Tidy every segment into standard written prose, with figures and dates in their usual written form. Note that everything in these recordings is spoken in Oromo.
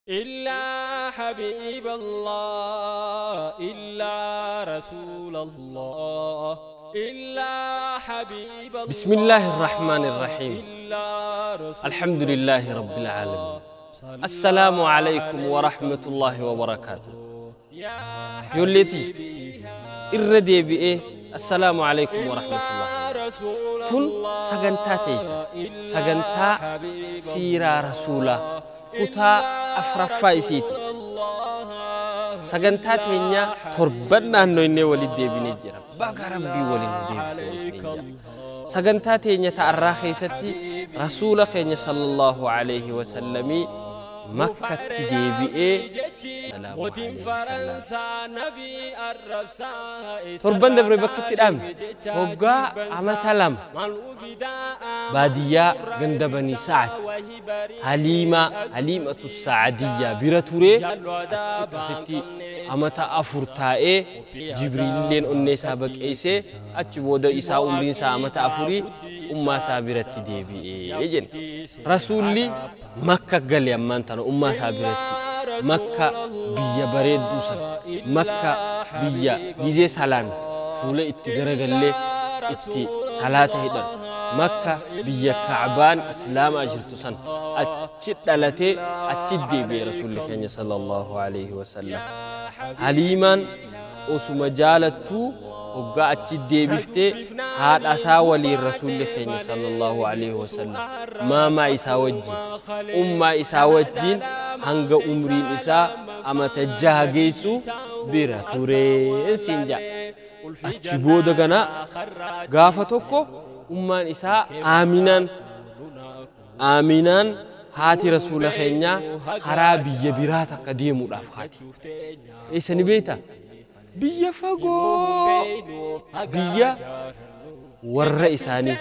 إلا حبيب الله إلا رسول الله إلا حبيب الله بسم الله الرحمن الرحيم الحمد لله رب العالمين السلام عليكم ورحمة الله وبركاته جولتي الردي بإيه السلام عليكم ورحمة الله تن سجنتا تيسا سجنتا سيرا رسولا كتا أفرفا يسيتي سجنتا تينيا تربنا نويني ولي ديبيني جرا باقا ربي ولي ديبيني سجنتا تينيا تعرى ستي رسول خيني صلى الله عليه وسلم مكة تديبئي تربان دبري بكت الأم وقا عمتلم بادية غندبني سعد حليمة السعدية براتوري ستي عمتا أفرتائي جبريل لين أنيسا بكيسي أتشبودا إسا أمرين سا عمتا أفري أمّا سابرت ديبئي يجن رسولي مكة قال يمان تنا أمّا سابرت مكة بيا بريد دوسر مكة بيا جيزي سالان فولة اتغرق اللي اتي صلاة هدر مكة بيا كعبان إسلام أجرتسان أتشد دلتي أتشد ديبئي رسول الله صلى الله عليه وسلم حليمان أسم جالتو وقا أتشد ديبئي هاد أساولي الرسول الله صلى الله عليه وسلم ما إساوجي إساوجين هنگا أمرين إسا أما تجاهجيسو براتوري سنجا أتشبودا غنا غافتوكو إسا آمينان هاتي رسول خينيا خرابي يبراتا قديمو الأفخاتي إيسا نبيتا بيا فاقو بيا والرئيساني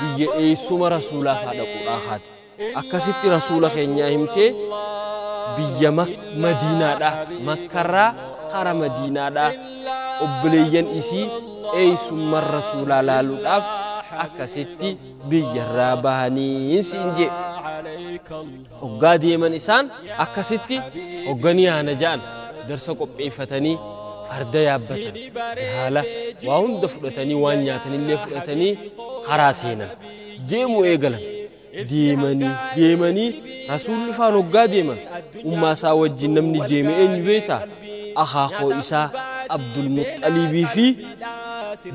بيا إيسوما رسولا فادقو الأخاتي أكاسيتي رسول خينيا همتي بيا مدينة دا مكرا خرا مدينة دا أبليين إسي إيسوما الرسولا لالو داف أكاسيتي بيا رابهاني سنجي وقا ديمان إسان أكاسيتي وقاني أنا جان درسكو بإفتاني فردا يابتن هالا وهم دفرتني وانياتني اللي فرتني خراسينا ديمو إيقلن ديماني رسول الله فانوقا ديمان أما ساوجي نمني ديمين بيتا أخاخو إسا عبد المطلب في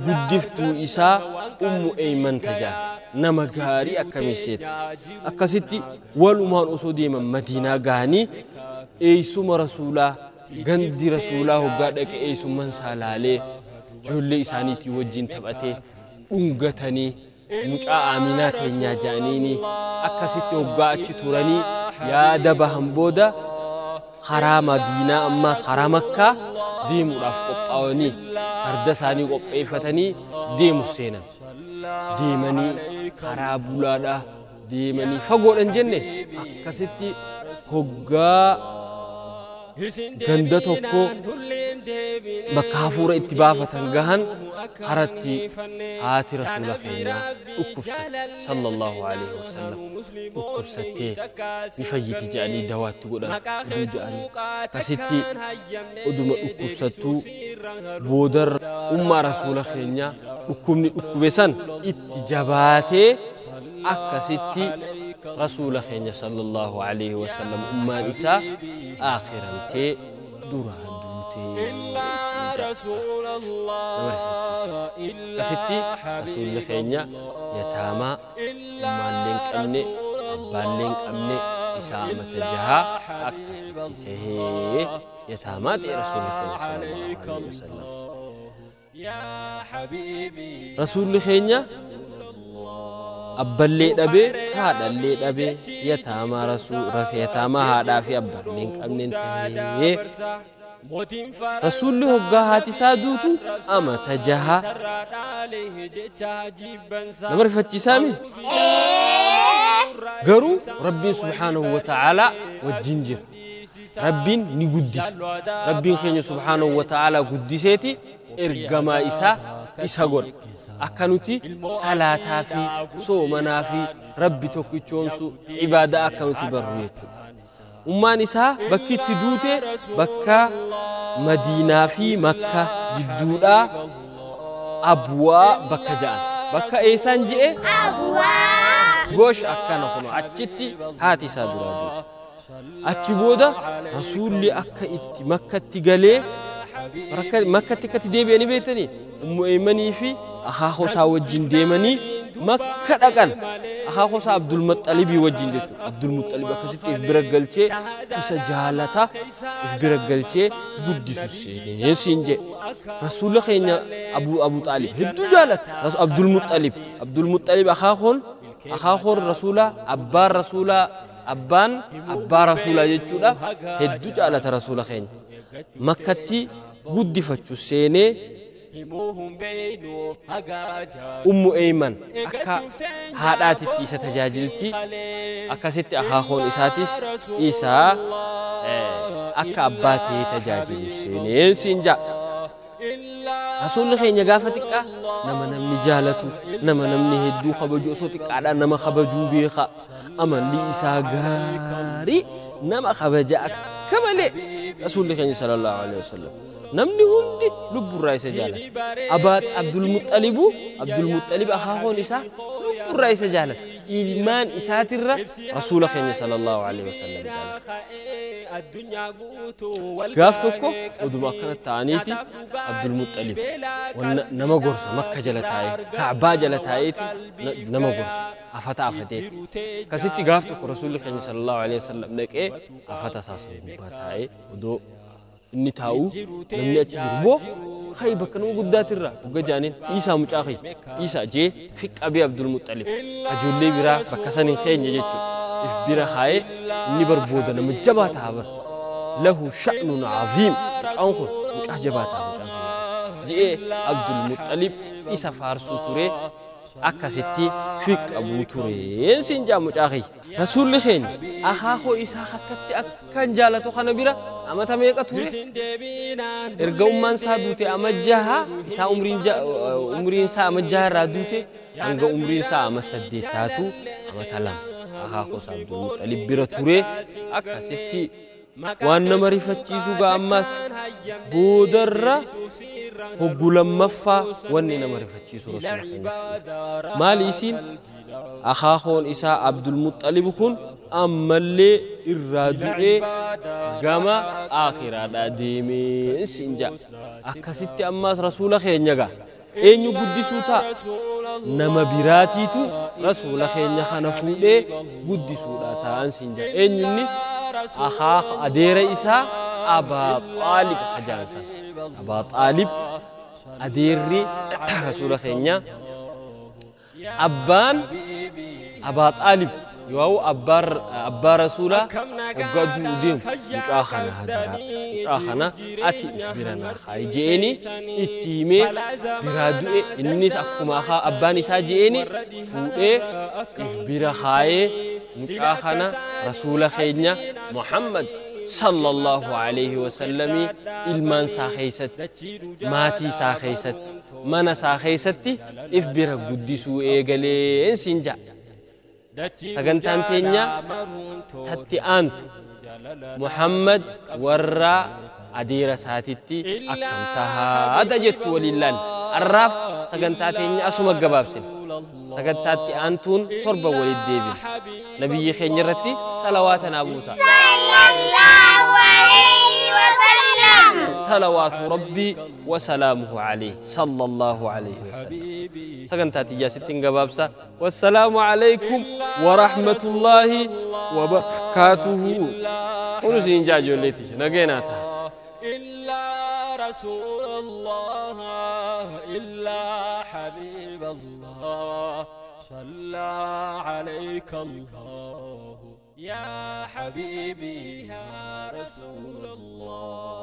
قدفتو إسا أيمن تجان نما غاري أكاميسيت أكاسيتي والأمان أسو ديمان مدينة غاني إيسوم رسولا غندي رسوله قادك ايسو من سالالي جولي إسانيتي وجين تبأتي أنغتني مجا آمينات هنيا جانيني أكاسيتي وقاتش توراني يا دبهم بودا خرا مدينة أماس خرا مكة ديمو رافقب قواني هردساني قبئفتني ديمو سينا ديماني خرا بولادا ديماني فقول انجنة أكاسيتي هقا ganda tokko bakka hafuura itti baafatan gahan haratti haati rasuula keenya dhukkubsatte sallallahu alaihi wasallam dhukkubsattee ni fayyiti jedhanii dawaatti godhan oduu jedhanii akkasitti oduma dhukkubsattuu boodar ummaa rasuula keenya dhukkubni dhukkube san itti jabaatee akkasitti رسول الله صلى الله عليه وسلم أمان إساء آخرا تي دورا دوتي رسول الله كستي رسول الله يتاما أمان لنك أمني أبان لنك أمني إساء متجها أكستي تهي يتاما تي رسول الله صلى الله عليه وسلم رسول الله أبلي دبي هذا اللي دبي يتامى يتامى هذا في أبلين أمنين تهيه رسول الله قاهاتي سادوتو أما تجها نمر فتشي سامي قرو ربي سبحانه وتعالى والجنجر ربي نقدس ربي خيني سبحانه وتعالى قدسيتي إرقما إسا قول أكنوتي صلاة في صومنا في ربي توكيتشونسو عبادة أكنوتي بريتشو ummaan isaa bakki itti duute bakka Madiinaa fi Makka jidduudha Abwaa bakka ja'an bakka eesaan je'e Abwaa gosh akkana kuno achitti haati isaa dura duute achi booda rasuulli akka itti Makkatti galee Makkatti akkatti deebi'anii beektanii Ummu Eeymanii fi akaakosaa wajjin deemanii Makka dhaqan akaakosaa Abdul Muxxalibii wajjin jechuudha Abdul Muxxalib akkasitti if bira galchee isa jaalata if bira galchee guddisu seenee siin jedhe rasuula keenya Abu Xaalib hedduu jaalata Abdul Muxxalib akaakoon rasuula abbaan abbaa rasuulaa jechuudha hedduu jaalata rasuula keenya Makkatti guddifachu seenee Ummu Eeyman akka haadhaatitti isa tajaajilti akkasitti akaakoon isaatis isaa akka abbaatii tajaajilu seenee siin ja'a rasuulli keenya gaafa xiqqaa nama namni jaalatu nama namni hedduu kabaju osoo xiqqaadhaan nama kabajuu beeka amalli isaa gaarii nama kabaja akka malee rasuulli keenya sallallahu alaihi wasallam namni hundi lubburraa isa jaalata Abdul Muxxalib akaakoon isaa lubburraa isa jaalata ilmaan isaatirra rasuula keenya sallallahu alaihi wasallam jaalata gaaf tokko oduma akkanatti ta'aniiti Abdul Muxxalib nama gorsa Makka jala taa'ee Kaabaa jala taa'eeti nama gorsa afata afatee akkasitti gaaf tokko rasuulli keenya sallallahu alaihi wasallam dhaqee afata isaa gubbaa taa'ee odoo inni taa'u namni achi jiru boo khay bakka nama guddaatirra hogga jaaniin dhiisaa mucaa khay dhiisaa jee fiqqabee Abdul Muxxalib ajoollee biraa bakka saniin keenya jechuudha if bira haa'ee inni barbooda nama jabaa ta'a bar lahu sha'nun aziim mucaan kun mucaa jabaa ta'a mucaan kun jee Abdul Muxxalib isa faarsuu ture akkasitti fiqqabuu tureen siin jaa mucaa khay rasuulli keenya akaakoo isaa akkatti akkan jaalatu kana bira amata meeqa ture erga ummaan isaa duute amajjaha isaa umriin isaa amajjaha irraa duute hanga umriin isaa ama 8 taatu amata lama akaakoo isaa Abdul Muxxalib bira ture akkasitti waan nama rifachiisu gaa ammas boodarra hoggu lammaffaa wanni nama rifachiisu rasuula keenya maali isiin akaakoon isaa Abdul Muxxalib kun ammallee irraa du'ee gama akhiraadhaa deemee siin ja'a akkasitti ammas rasuula keenya gaa eenyu guddisuu ta'a nama biraatiitu rasuula keenya kana fuudhee guddisuudha ta'an siin ja'a eenyunni akaak adeera isaa Abaa Xaalib hajaansan Abaa Xaalib adeerri rasuula keenya abbaan Abaa Xaalib yoo abbaa rasuula hoggaduu deemu mucaa kana hadara mucaa kana ati birana haa jeeni itti himee biraa du'e innis akkuma abbaan isaa jeeni fuudhee bira haayee mucaa kana rasuula keenya Muhammad sallallahu alaihi wasallam ilmaan saa keessatti maatii saa keessatti mana saa keessatti if bira guddisuu eegalee siin ja'a sagantaan teenya tatti aantu Muhammad warra adeera saatitti akkam tahaata jettu waliillaan arraaf sagantaa teenya asuma gabaabsine sagantaatti aantuun torba walitti deebina nabiyyi keenya irratti salawaata naabuusa صلوات ربي وسلامه عليه صلى الله عليه وسلم سكنتاتي جاستين قبابسة والسلام عليكم ورحمة الله وبركاته ونسين جاجو الليتي نقيناتها إلا رسول الله إلا حبيب الله صلى عليك الله يا حبيبي يا رسول الله